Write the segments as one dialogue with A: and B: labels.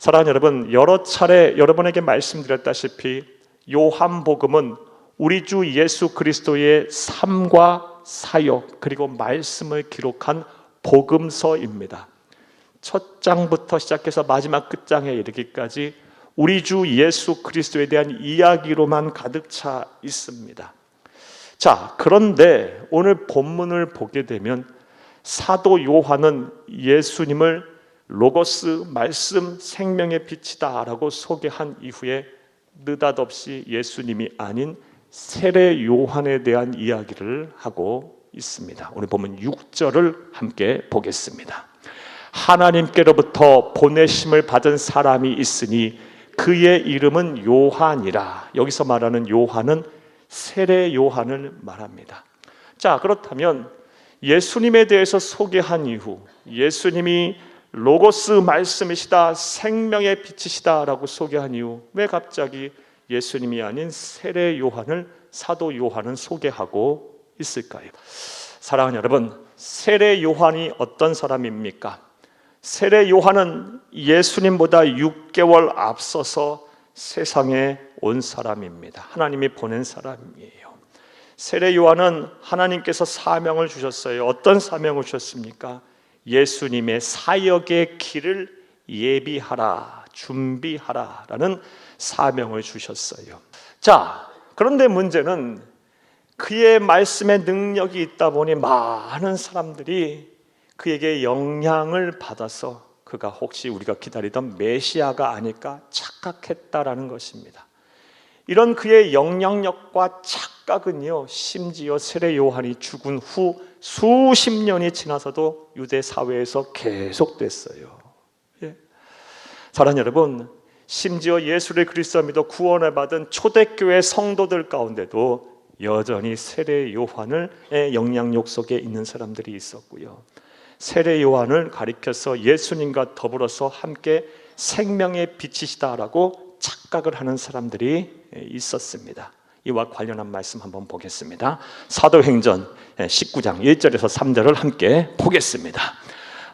A: 사랑하는 여러분, 여러 차례 여러분에게 말씀드렸다시피 요한복음은 우리 주 예수 그리스도의 삶과 사역 그리고 말씀을 기록한 복음서입니다. 첫 장부터 시작해서 마지막 끝장에 이르기까지 우리 주 예수 그리스도에 대한 이야기로만 가득 차 있습니다. 자, 그런데 오늘 본문을 보게 되면 사도 요한은 예수님을 로고스, 말씀, 생명의 빛이다 라고 소개한 이후에 느닷없이 예수님이 아닌 세례 요한에 대한 이야기를 하고 있습니다. 오늘 보면 6절을 함께 보겠습니다. 하나님께로부터 보내심을 받은 사람이 있으니 그의 이름은 요한이라. 여기서 말하는 요한은 세례 요한을 말합니다. 자, 그렇다면 예수님에 대해서 소개한 이후 예수님이 로고스 말씀이시다, 생명의 빛이시다 라고 소개한 이후 왜 갑자기 예수님이 아닌 세례 요한을 사도 요한은 소개하고 있을까요? 사랑하는 여러분, 세례 요한이 어떤 사람입니까? 세례 요한은 예수님보다 6개월 앞서서 세상에 온 사람입니다. 하나님이 보낸 사람이에요. 세례 요한은 하나님께서 사명을 주셨어요. 어떤 사명을 주셨습니까? 예수님의 사역의 길을 예비하라, 준비하라 라는 사명을 주셨어요. 자, 그런데 문제는 그의 말씀에 능력이 있다 보니 많은 사람들이 그에게 영향을 받아서 그가 혹시 우리가 기다리던 메시아가 아닐까 착각했다라는 것입니다. 이런 그의 영향력과 착각은요, 심지어 세례 요한이 죽은 후 수십 년이 지나서도 유대 사회에서 계속됐어요. 예. 사랑하는 여러분, 심지어 예수를 그리스도 믿어 구원을 받은 초대교회 성도들 가운데도 여전히 세례 요한의 영향력 속에 있는 사람들이 있었고요. 세례 요한을 가리켜서 예수님과 더불어서 함께 생명의 빛이시다라고 착각을 하는 사람들이 있었습니다. 이와 관련한 말씀 한번 보겠습니다. 사도행전 19장 1절에서 3절을 함께 보겠습니다.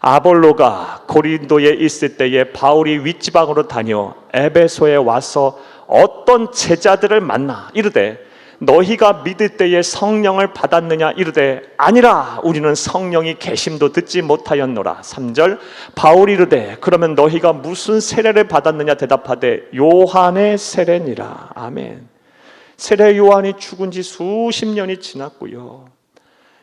A: 아볼로가 고린도에 있을 때에 바울이 윗지방으로 다녀 에베소에 와서 어떤 제자들을 만나 이르되 너희가 믿을 때에 성령을 받았느냐 이르되 아니라 우리는 성령이 계심도 듣지 못하였노라. 3절 바울이 이르되 그러면 너희가 무슨 세례를 받았느냐 대답하되 요한의 세례니라. 아멘. 세례 요한이 죽은 지 수십 년이 지났고요,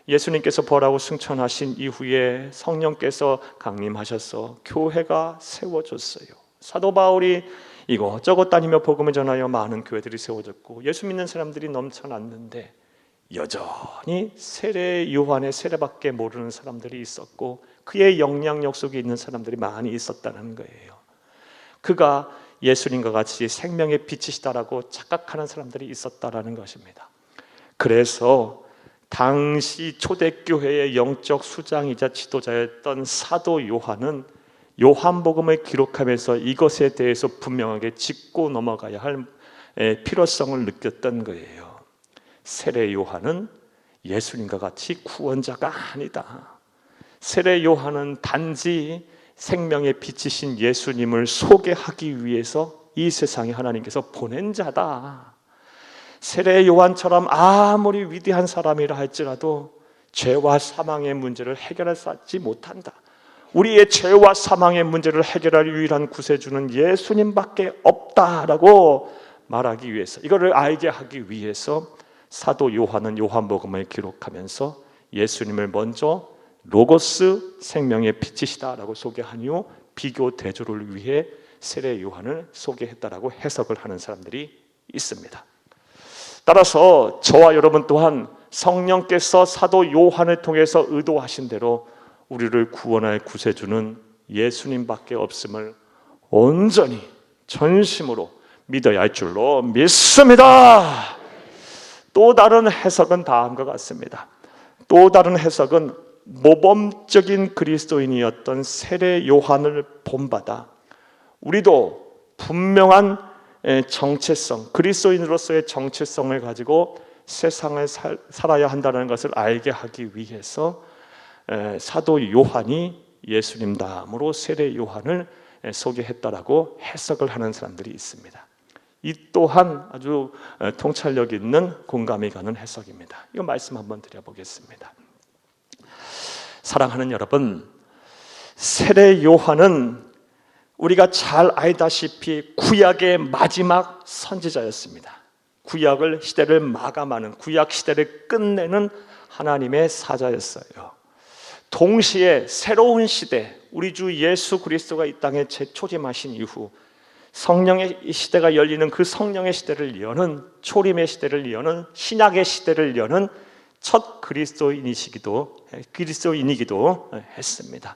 A: 예수님께서 벌하고 승천하신 이후에 성령께서 강림하셔서 교회가 세워졌어요. 사도 바울이 이곳저곳 다니며 복음을 전하여 많은 교회들이 세워졌고 예수 믿는 사람들이 넘쳐났는데 여전히 세례 요한의 세례밖에 모르는 사람들이 있었고 그의 영향력 속에 있는 사람들이 많이 있었다는 거예요. 그가 예수님과 같이 생명의 빛이시다라고 착각하는 사람들이 있었다라는 것입니다. 그래서 당시 초대교회의 영적 수장이자 지도자였던 사도 요한은 요한복음을 기록하면서 이것에 대해서 분명하게 짚고 넘어가야 할 필요성을 느꼈던 거예요. 세례 요한은 예수님과 같이 구원자가 아니다. 세례 요한은 단지 생명의 빛이신 예수님을 소개하기 위해서 이 세상에 하나님께서 보낸 자다. 세례 요한처럼 아무리 위대한 사람이라 할지라도 죄와 사망의 문제를 해결하지 못한다. 우리의 죄와 사망의 문제를 해결할 유일한 구세주는 예수님밖에 없다라고 말하기 위해서, 이거를 알게 하기 위해서 사도 요한은 요한복음을 기록하면서 예수님을 먼저 로고스 생명의 빛이시다라고 소개한 이후 비교 대조를 위해 세례 요한을 소개했다라고 해석을 하는 사람들이 있습니다. 따라서 저와 여러분 또한 성령께서 사도 요한을 통해서 의도하신 대로 우리를 구원할 구세주는 예수님밖에 없음을 온전히 전심으로 믿어야 할 줄로 믿습니다. 또 다른 해석은 다음과 같습니다. 또 다른 해석은 모범적인 그리스도인이었던 세례 요한을 본받아 우리도 분명한 정체성, 그리스도인으로서의 정체성을 가지고 세상을 살아야 한다는 것을 알게 하기 위해서 사도 요한이 예수님 다음으로 세례 요한을 소개했다라고 해석을 하는 사람들이 있습니다. 이 또한 아주 통찰력 있는 공감이 가는 해석입니다. 이 말씀 한번 드려보겠습니다. 사랑하는 여러분, 세례 요한은 우리가 잘 알다시피 구약의 마지막 선지자였습니다. 구약을 시대를 마감하는, 구약 시대를 끝내는 하나님의 사자였어요. 동시에 새로운 시대, 우리 주 예수 그리스도가 이 땅에 재초림하신 이후 성령의 시대가 열리는 그 성령의 시대를 여는, 초림의 시대를 여는, 신약의 시대를 여는 첫 그리스도인이기도 했습니다.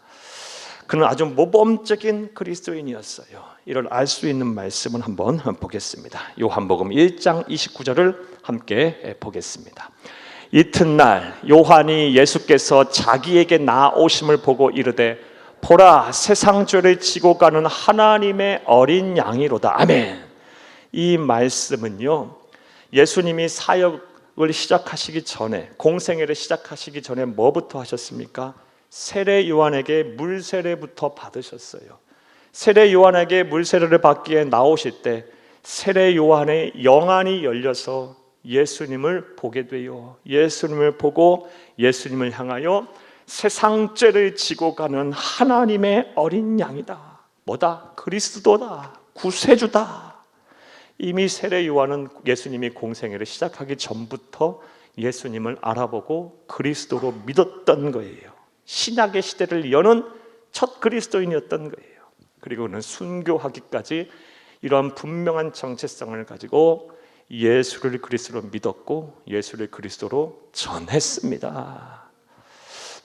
A: 그는 아주 모범적인 그리스도인이었어요. 이를 알 수 있는 말씀을 한번 보겠습니다. 요한복음 1장 29절을 함께 보겠습니다. 이튿날 요한이 예수께서 자기에게 나오심을 보고 이르되 보라, 세상 죄를 지고 가는 하나님의 어린 양이로다. 아멘. 이 말씀은요, 예수님이 사역을 시작하시기 전에, 공생애를 시작하시기 전에 뭐부터 하셨습니까? 세례 요한에게 물세례부터 받으셨어요. 세례 요한에게 물세례를 받기에 나오실 때 세례 요한의 영안이 열려서 예수님을 보게 돼요. 예수님을 보고 예수님을 향하여 세상 죄를 지고 가는 하나님의 어린 양이다. 뭐다? 그리스도다. 구세주다. 이미 세례 요한은 예수님이 공생애를 시작하기 전부터 예수님을 알아보고 그리스도로 믿었던 거예요. 신약의 시대를 여는 첫 그리스도인이었던 거예요. 그리고 그는 순교하기까지 이런 분명한 정체성을 가지고 예수를 그리스도로 믿었고 예수를 그리스도로 전했습니다.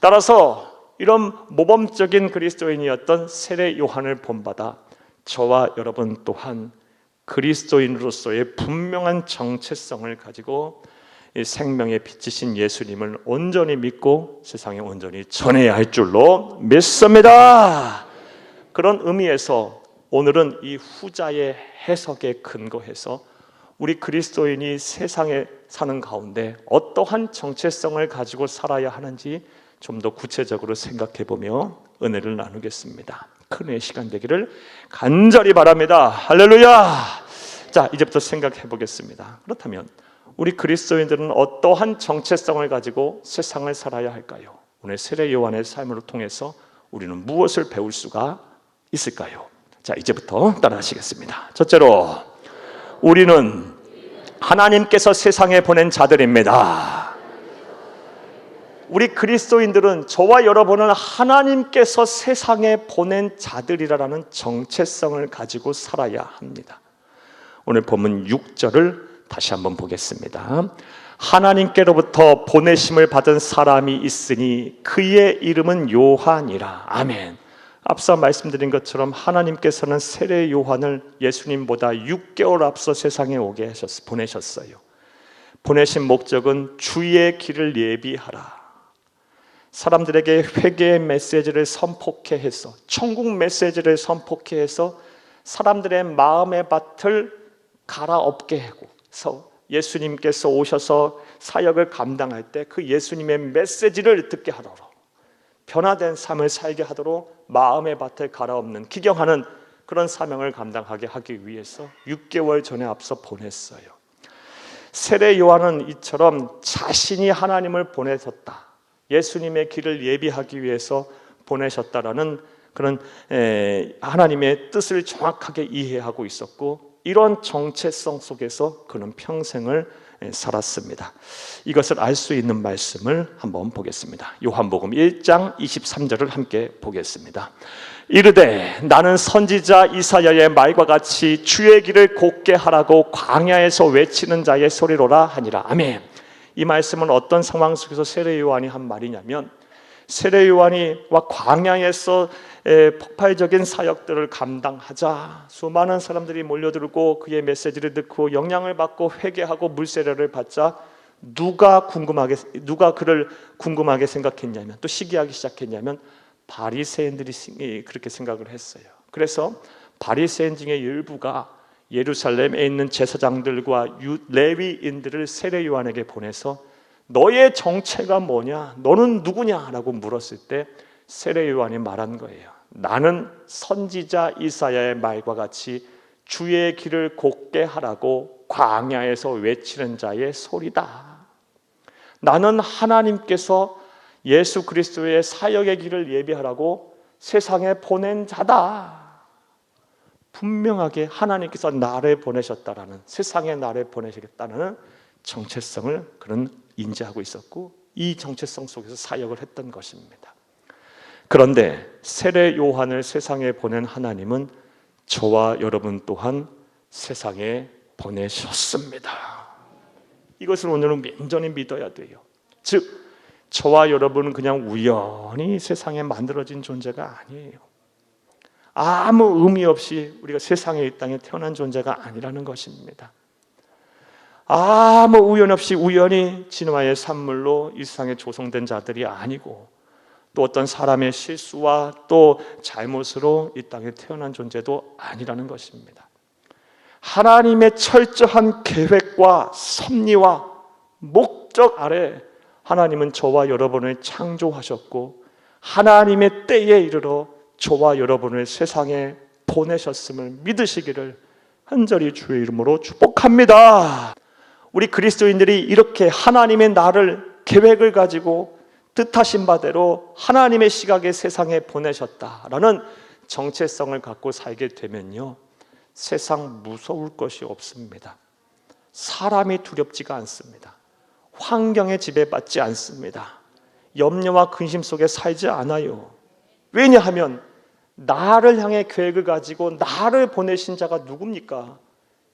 A: 따라서 이런 모범적인 그리스도인이었던 세례 요한을 본받아 저와 여러분 또한 그리스도인으로서의 분명한 정체성을 가지고 이 생명의 빛이신 예수님을 온전히 믿고 세상에 온전히 전해야 할 줄로 믿습니다. 그런 의미에서 오늘은 이 후자의 해석에 근거해서 우리 그리스도인이 세상에 사는 가운데 어떠한 정체성을 가지고 살아야 하는지 좀 더 구체적으로 생각해보며 은혜를 나누겠습니다. 큰 은혜의 시간 되기를 간절히 바랍니다. 할렐루야. 자, 이제부터 생각해 보겠습니다. 그렇다면 우리 그리스도인들은 어떠한 정체성을 가지고 세상을 살아야 할까요? 오늘 세례 요한의 삶을 통해서 우리는 무엇을 배울 수가 있을까요? 자, 이제부터 따라하시겠습니다. 첫째로, 우리는 하나님께서 세상에 보낸 자들입니다. 우리 그리스도인들은, 저와 여러분은 하나님께서 세상에 보낸 자들이라는 정체성을 가지고 살아야 합니다. 오늘 본문 6절을 다시 한번 보겠습니다. 하나님께로부터 보내심을 받은 사람이 있으니 그의 이름은 요한이라. 아멘. 앞서 말씀드린 것처럼 하나님께서는 세례 요한을 예수님보다 6개월 앞서 세상에 오게 보내셨어요. 보내신 목적은 주의 길을 예비하라, 사람들에게 회개의 메시지를 선포케 해서, 천국 메시지를 선포케 해서 사람들의 마음의 밭을 갈아엎게 해서 예수님께서 오셔서 사역을 감당할 때 그 예수님의 메시지를 듣게 하도록, 변화된 삶을 살게 하도록 마음의 밭을 갈아엎는, 기경하는 그런 사명을 감당하게 하기 위해서 6개월 전에 앞서 보냈어요. 세례 요한은 이처럼 자신이 하나님을 보내셨다, 예수님의 길을 예비하기 위해서 보내셨다라는 그런 하나님의 뜻을 정확하게 이해하고 있었고, 이런 정체성 속에서 그는 평생을 살았습니다. 이것을 알 수 있는 말씀을 한번 보겠습니다. 요한복음 1장 23절을 함께 보겠습니다. 이르되 나는 선지자 이사야의 말과 같이 주의 길을 곧게 하라고 광야에서 외치는 자의 소리로라 하니라. 아멘. 이 말씀은 어떤 상황 속에서 세례 요한이 한 말이냐면, 세례 요한이 광야에서 폭발적인 사역들을 감당하자 수많은 사람들이 몰려들고 그의 메시지를 듣고 영향을 받고 회개하고 물세례를 받자 누가 그를 궁금하게 생각했냐면, 또 시기하기 시작했냐면 바리새인들이 그렇게 생각을 했어요. 그래서 바리새인 중에 일부가 예루살렘에 있는 제사장들과 레위인들을 세례 요한에게 보내서 너의 정체가 뭐냐? 너는 누구냐? 라고 물었을 때 세례 요한이 말한 거예요. 나는 선지자 이사야의 말과 같이 주의 길을 곧게 하라고 광야에서 외치는 자의 소리다. 나는 하나님께서 예수 그리스도의 사역의 길을 예비하라고 세상에 보낸 자다. 분명하게 하나님께서 나를 보내셨다라는, 세상에 나를 보내시겠다는 정체성을 그는 인지하고 있었고, 이 정체성 속에서 사역을 했던 것입니다. 그런데 세례 요한을 세상에 보낸 하나님은 저와 여러분 또한 세상에 보내셨습니다. 이것을 오늘은 온전히 믿어야 돼요. 즉, 저와 여러분은 그냥 우연히 세상에 만들어진 존재가 아니에요. 아무 의미 없이 우리가 세상에 이 땅에 태어난 존재가 아니라는 것입니다. 아무 우연 없이 우연히 진화의 산물로 이 세상에 조성된 자들이 아니고, 또 어떤 사람의 실수와 또 잘못으로 이 땅에 태어난 존재도 아니라는 것입니다. 하나님의 철저한 계획과 섭리와 목적 아래 하나님은 저와 여러분을 창조하셨고, 하나님의 때에 이르러 저와 여러분을 세상에 보내셨음을 믿으시기를 간절히 주의 이름으로 축복합니다. 우리 그리스도인들이 이렇게 하나님의 나를 계획을 가지고 뜻하신 바대로 하나님의 시각에 세상에 보내셨다라는 정체성을 갖고 살게 되면요, 세상 무서울 것이 없습니다. 사람이 두렵지가 않습니다. 환경에 지배받지 않습니다. 염려와 근심 속에 살지 않아요. 왜냐하면 나를 향해 계획을 가지고 나를 보내신 자가 누굽니까?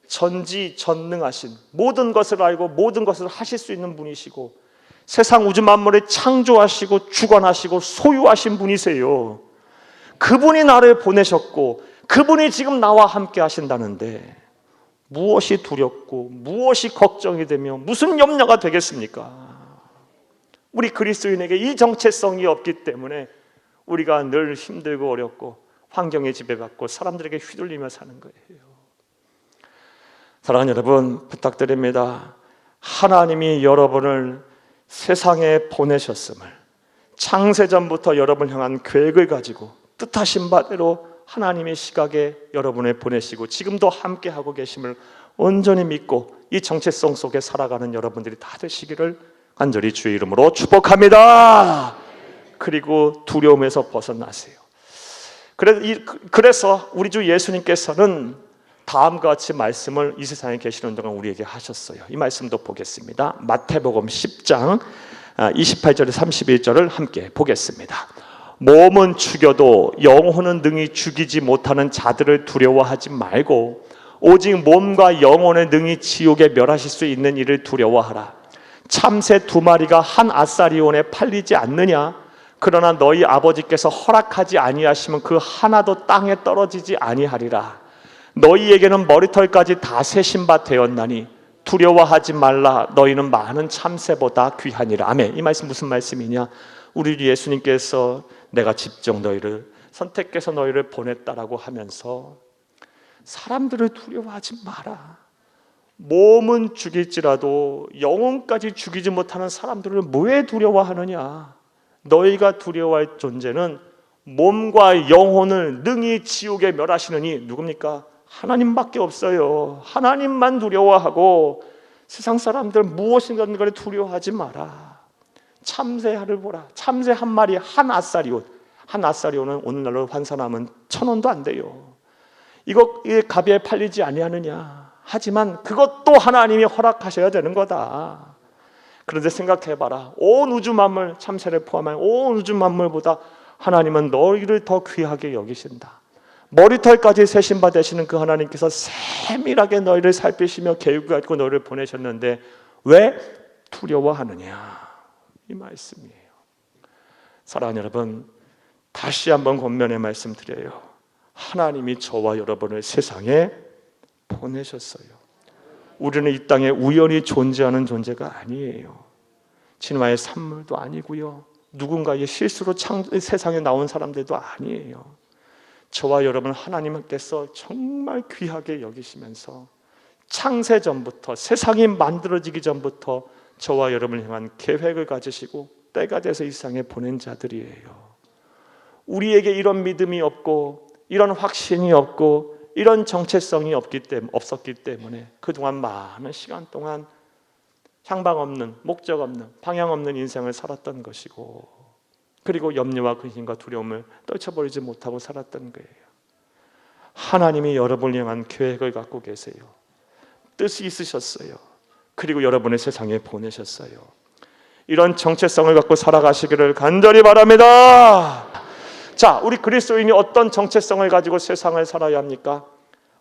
A: 전지전능하신, 모든 것을 알고 모든 것을 하실 수 있는 분이시고, 세상 우주 만물을 창조하시고 주관하시고 소유하신 분이세요. 그분이 나를 보내셨고 그분이 지금 나와 함께 하신다는데 무엇이 두렵고 무엇이 걱정이 되며 무슨 염려가 되겠습니까? 우리 그리스도인에게 이 정체성이 없기 때문에 우리가 늘 힘들고 어렵고 환경에 지배받고 사람들에게 휘둘리며 사는 거예요. 사랑하는 여러분, 부탁드립니다. 하나님이 여러분을 세상에 보내셨음을, 창세전부터 여러분을 향한 계획을 가지고 뜻하신 바대로 하나님의 시각에 여러분을 보내시고 지금도 함께하고 계심을 온전히 믿고 이 정체성 속에 살아가는 여러분들이 다 되시기를 간절히 주의 이름으로 축복합니다. 그리고 두려움에서 벗어나세요. 그래서 우리 주 예수님께서는 다음과 같이 말씀을 이 세상에 계시는 동안 우리에게 하셨어요. 이 말씀도 보겠습니다. 마태복음 10장 28절에 31절을 함께 보겠습니다. 몸은 죽여도 영혼은 능히 죽이지 못하는 자들을 두려워하지 말고 오직 몸과 영혼을 능히 지옥에 멸하실 수 있는 이를 두려워하라. 참새 2마리가 한 아사리온에 팔리지 않느냐? 그러나 너희 아버지께서 허락하지 아니하시면 그 하나도 땅에 떨어지지 아니하리라. 너희에게는 머리털까지 다 세신 바 되었나니 두려워하지 말라. 너희는 많은 참새보다 귀하니라. 아멘. 이 말씀 무슨 말씀이냐? 우리 예수님께서 내가 직접 너희를 선택해서 너희를 보냈다라고 하면서 사람들을 두려워하지 마라. 몸은 죽일지라도 영혼까지 죽이지 못하는 사람들을 왜 두려워하느냐? 너희가 두려워할 존재는 몸과 영혼을 능히 지옥에 멸하시느니 누굽니까? 하나님밖에 없어요. 하나님만 두려워하고 세상 사람들 무엇인가를 두려워하지 마라. 참새를 보라. 참새 한 마리 한 아사리온. 한 아사리온은 오늘날로 환산하면 1,000원도 안 돼요. 이거 가비에 팔리지 아니하느냐. 하지만 그것도 하나님이 허락하셔야 되는 거다. 그런데 생각해봐라. 온 우주 만물, 참새를 포함한 온 우주 만물보다 하나님은 너희를 더 귀하게 여기신다. 머리털까지 세신 바 되시는 그 하나님께서 세밀하게 너희를 살피시며 계획을 갖고 너희를 보내셨는데 왜 두려워하느냐? 이 말씀이에요. 사랑하는 여러분, 다시 한번 권면의 말씀드려요. 하나님이 저와 여러분을 세상에 보내셨어요. 우리는 이 땅에 우연히 존재하는 존재가 아니에요. 진화의 산물도 아니고요. 누군가의 실수로 세상에 나온 사람들도 아니에요. 저와 여러분 하나님께서 정말 귀하게 여기시면서 창세전부터 세상이 만들어지기 전부터 저와 여러분을 향한 계획을 가지시고 때가 돼서 이 세상에 보낸 자들이에요. 우리에게 이런 믿음이 없고 이런 확신이 없고 이런 정체성이 없었기 때문에 그동안 많은 시간 동안 향방 없는, 목적 없는, 방향 없는 인생을 살았던 것이고, 그리고 염려와 근심과 두려움을 떨쳐버리지 못하고 살았던 거예요. 하나님이 여러분을 향한 계획을 갖고 계세요. 뜻이 있으셨어요. 그리고 여러분의 세상에 보내셨어요. 이런 정체성을 갖고 살아가시기를 간절히 바랍니다. 자, 우리 그리스도인이 어떤 정체성을 가지고 세상을 살아야 합니까?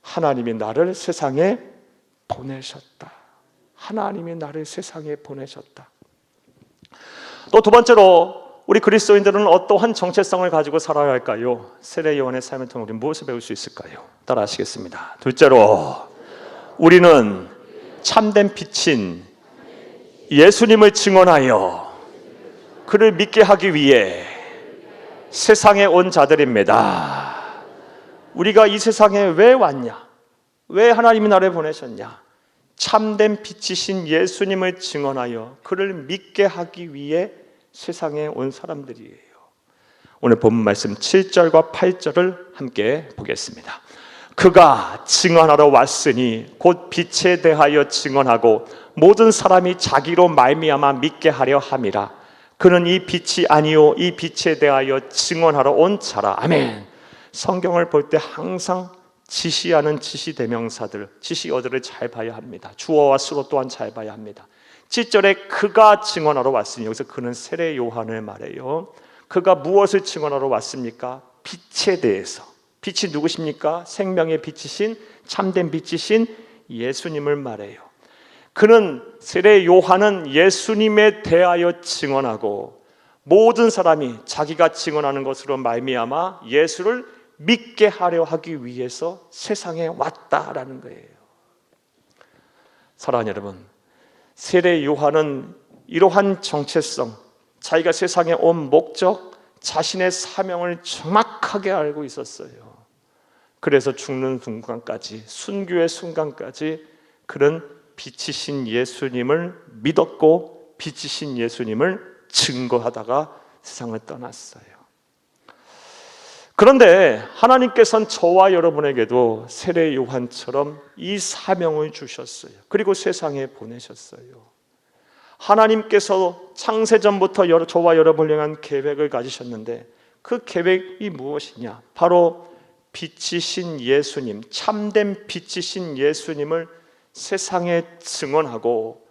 A: 하나님이 나를 세상에 보내셨다. 하나님이 나를 세상에 보내셨다. 또 두 번째로 우리 그리스도인들은 어떠한 정체성을 가지고 살아야 할까요? 세례 요한의 삶을 통해 우리는 무엇을 배울 수 있을까요? 따라 하시겠습니다. 둘째로 우리는 참된 빛인 예수님을 증언하여 그를 믿게 하기 위해 세상에 온 자들입니다. 우리가 이 세상에 왜 왔냐? 왜 하나님이 나를 보내셨냐? 참된 빛이신 예수님을 증언하여 그를 믿게 하기 위해 세상에 온 사람들이에요. 오늘 본문 말씀 7절과 8절을 함께 보겠습니다. 그가 증언하러 왔으니 곧 빛에 대하여 증언하고 모든 사람이 자기로 말미암아 믿게 하려 함이라. 그는 이 빛이 아니요 이 빛에 대하여 증언하러 온 자라. 아멘. 성경을 볼 때 항상 지시하는 지시대명사들, 지시어들을 잘 봐야 합니다. 주어와 수로 또한 잘 봐야 합니다. 7절에 그가 증언하러 왔으니, 여기서 그는 세례 요한을 말해요. 그가 무엇을 증언하러 왔습니까? 빛에 대해서. 빛이 누구십니까? 생명의 빛이신, 참된 빛이신 예수님을 말해요. 그는, 세례 요한은 예수님에 대하여 증언하고 모든 사람이 자기가 증언하는 것으로 말미암아 예수를 믿게 하려 하기 위해서 세상에 왔다라는 거예요. 사랑하는 여러분, 세례 요한은 이러한 정체성, 자기가 세상에 온 목적, 자신의 사명을 정확하게 알고 있었어요. 그래서 죽는 순간까지, 순교의 순간까지 그는 빛이신 예수님을 믿었고 빛이신 예수님을 증거하다가 세상을 떠났어요. 그런데 하나님께서는 저와 여러분에게도 세례 요한처럼 이 사명을 주셨어요. 그리고 세상에 보내셨어요. 하나님께서 창세전부터 저와 여러분을 향한 계획을 가지셨는데 그 계획이 무엇이냐? 바로 빛이신 예수님, 참된 빛이신 예수님을 세상에 증언하고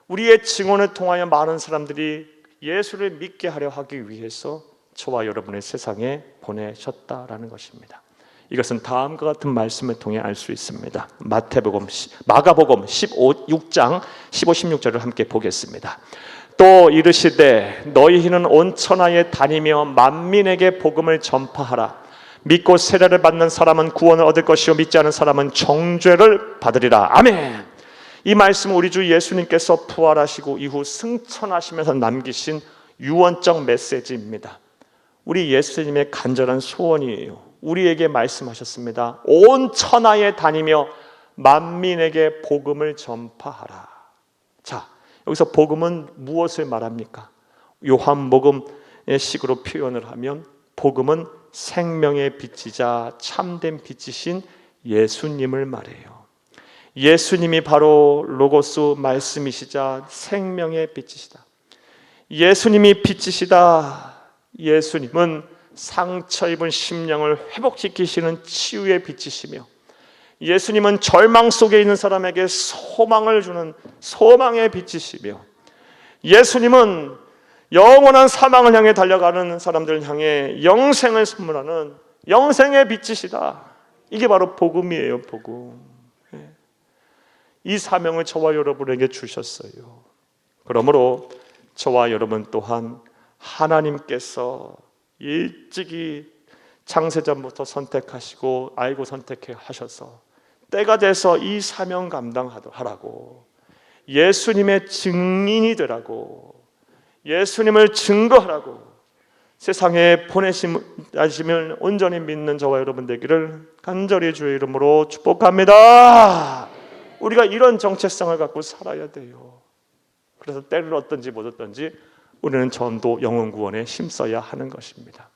A: 우리의 증언을 통하여 많은 사람들이 예수를 믿게 하려 하기 위해서 저와 여러분의 세상에 보내셨다라는 것입니다. 이것은 다음과 같은 말씀을 통해 알 수 있습니다. 마가복음 6장 15, 16절을 함께 보겠습니다. 또 이르시되 너희는 온 천하에 다니며 만민에게 복음을 전파하라. 믿고 세례를 받는 사람은 구원을 얻을 것이요 믿지 않은 사람은 정죄를 받으리라. 아멘. 이 말씀은 우리 주 예수님께서 부활하시고 이후 승천하시면서 남기신 유언적 메시지입니다. 우리 예수님의 간절한 소원이에요. 우리에게 말씀하셨습니다. 온 천하에 다니며 만민에게 복음을 전파하라. 자, 여기서 복음은 무엇을 말합니까? 요한복음의 식으로 표현을 하면 복음은 생명의 빛이자 참된 빛이신 예수님을 말해요. 예수님이 바로 로고스 말씀이시자 생명의 빛이시다. 예수님이 빛이시다. 예수님은 상처 입은 심령을 회복시키시는 치유의 빛이시며 예수님은 절망 속에 있는 사람에게 소망을 주는 소망의 빛이시며 예수님은 영원한 사망을 향해 달려가는 사람들을 향해 영생을 선물하는 영생의 빛이시다. 이게 바로 복음이에요. 복음. 이 사명을 저와 여러분에게 주셨어요. 그러므로 저와 여러분 또한 하나님께서 일찍이 창세전부터 선택하시고 알고 선택하셔서 때가 돼서 이 사명 감당하라고, 예수님의 증인이 되라고, 예수님을 증거하라고 세상에 보내심을 온전히 믿는 저와 여러분 되기를 간절히 주의 이름으로 축복합니다. 우리가 이런 정체성을 갖고 살아야 돼요. 그래서 때를 얻든지 못 얻든지 우리는 전도 영혼 구원에 힘써야 하는 것입니다.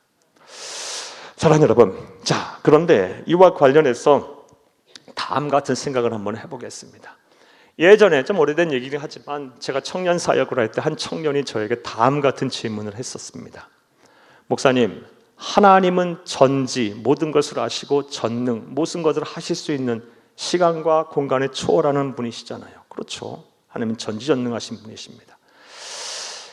A: 사랑하는 여러분, 자, 그런데 이와 관련해서 다음 같은 생각을 한번 해보겠습니다. 예전에 좀 오래된 얘기긴 하지만 제가 청년 사역을 할 때 한 청년이 저에게 다음 같은 질문을 했었습니다. 목사님, 하나님은 전지 모든 것을 아시고 전능 모든 것을 하실 수 있는 시간과 공간을 초월하는 분이시잖아요. 그렇죠. 하나님은 전지전능하신 분이십니다.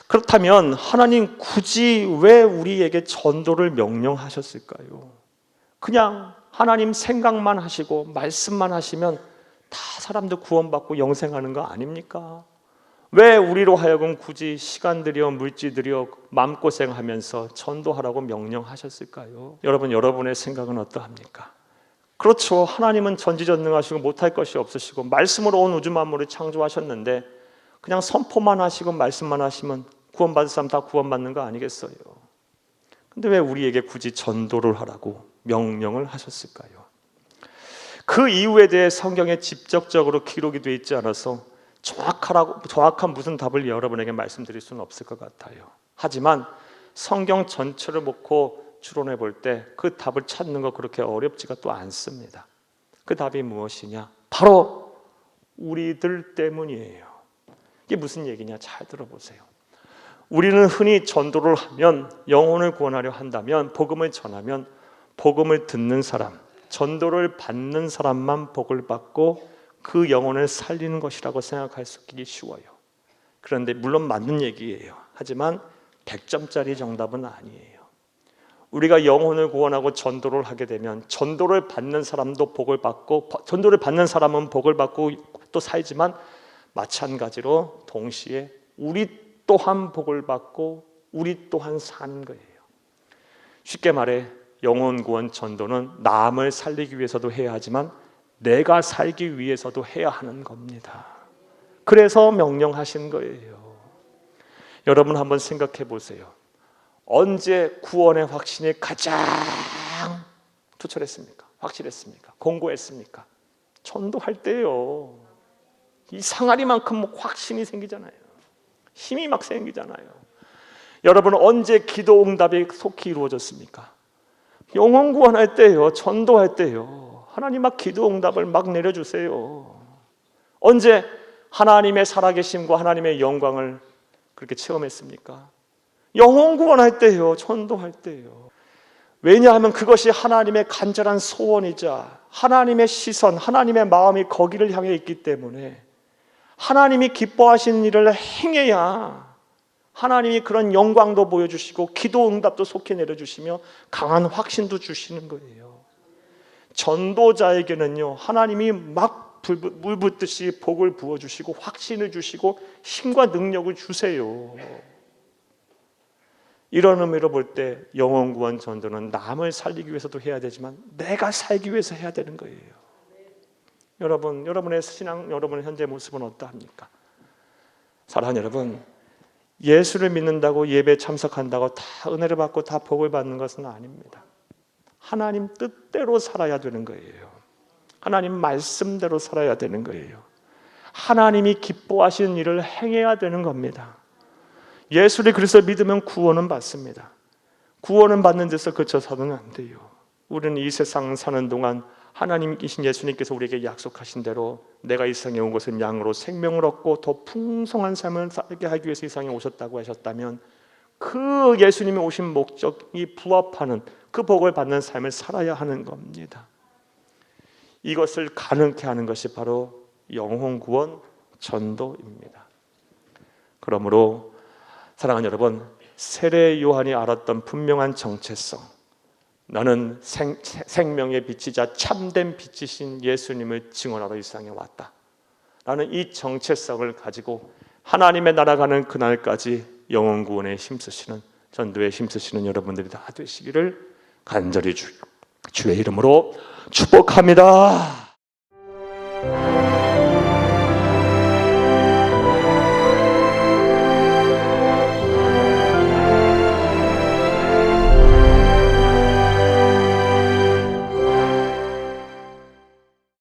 A: 그렇다면 하나님 굳이 왜 우리에게 전도를 명령하셨을까요? 그냥 하나님 생각만 하시고 말씀만 하시면 다 사람들 구원받고 영생하는 거 아닙니까? 왜 우리로 하여금 굳이 시간 들여 물질 들여 마음고생하면서 전도하라고 명령하셨을까요? 여러분, 여러분의 생각은 어떠합니까? 그렇죠. 하나님은 전지전능하시고 못할 것이 없으시고 말씀으로 온 우주 만물을 창조하셨는데 그냥 선포만 하시고 말씀만 하시면 구원받을 사람 다 구원받는 거 아니겠어요? 근데 왜 우리에게 굳이 전도를 하라고 명령을 하셨을까요? 그 이유에 대해 성경에 직접적으로 기록이 되어 있지 않아서 정확한 무슨 답을 여러분에게 말씀드릴 수는 없을 것 같아요. 하지만 성경 전체를 놓고 추론해 볼 때 그 답을 찾는 거 그렇게 어렵지가 또 않습니다. 그 답이 무엇이냐? 바로 우리들 때문이에요. 이게 무슨 얘기냐? 잘 들어보세요. 우리는 흔히 전도를 하면, 영혼을 구원하려 한다면, 복음을 전하면 복음을 듣는 사람, 전도를 받는 사람만 복을 받고 그 영혼을 살리는 것이라고 생각할 수 있기 쉬워요. 그런데 물론 맞는 얘기예요. 하지만 100점짜리 정답은 아니에요. 우리가 영혼을 구원하고 전도를 하게 되면 전도를 받는 사람도 복을 받고, 전도를 받는 사람은 복을 받고 또 살지만 마찬가지로 동시에 우리 또한 복을 받고 우리 또한 사는 거예요. 쉽게 말해 영혼 구원 전도는 남을 살리기 위해서도 해야 하지만 내가 살기 위해서도 해야 하는 겁니다. 그래서 명령하신 거예요. 여러분 한번 생각해 보세요. 언제 구원의 확신이 가장 투철했습니까? 확실했습니까? 공고했습니까? 전도할 때요. 이 상아리만큼 확신이 생기잖아요. 힘이 막 생기잖아요. 여러분 언제 기도 응답이 속히 이루어졌습니까? 영혼 구원할 때요. 전도할 때요. 하나님 막 기도 응답을 막 내려주세요. 언제 하나님의 살아계심과 하나님의 영광을 그렇게 체험했습니까? 영혼 구원할 때요. 전도할 때요. 왜냐하면 그것이 하나님의 간절한 소원이자 하나님의 시선, 하나님의 마음이 거기를 향해 있기 때문에 하나님이 기뻐하시는 일을 행해야 하나님이 그런 영광도 보여주시고 기도 응답도 속히 내려주시며 강한 확신도 주시는 거예요. 전도자에게는요, 하나님이 막 물 붓듯이 복을 부어주시고 확신을 주시고 힘과 능력을 주세요. 이런 의미로 볼 때 영혼 구원 전도는 남을 살리기 위해서도 해야 되지만 내가 살기 위해서 해야 되는 거예요. 여러분, 여러분의 신앙, 여러분의 현재 모습은 어떠합니까? 사랑하는 여러분, 예수를 믿는다고 예배 참석한다고 다 은혜를 받고 다 복을 받는 것은 아닙니다. 하나님 뜻대로 살아야 되는 거예요. 하나님 말씀대로 살아야 되는 거예요. 하나님이 기뻐하시는 일을 행해야 되는 겁니다. 예수를 그래서 믿으면 구원은 받습니다. 구원은 받는 데서 그쳐서는 안 돼요. 우리는 이 세상 사는 동안 하나님이신 예수님께서 우리에게 약속하신 대로 내가 이 세상에 온 것은 양으로 생명을 얻고 더 풍성한 삶을 살게 하기 위해서 이 세상에 오셨다고 하셨다면 그 예수님이 오신 목적이 부합하는 그 복을 받는 삶을 살아야 하는 겁니다. 이것을 가능케 하는 것이 바로 영혼 구원 전도입니다. 그러므로 사랑하는 여러분, 세례 요한이 알았던 분명한 정체성, 나는 생명의 빛이자 참된 빛이신 예수님을 증언하러 이 세상에 왔다. 라는 이 정체성을 가지고 하나님의 나라 가는 그날까지 영혼 구원에 힘쓰시는, 전도에 힘쓰시는 여러분들이 다 되시기를 간절히 주의 이름으로 축복합니다.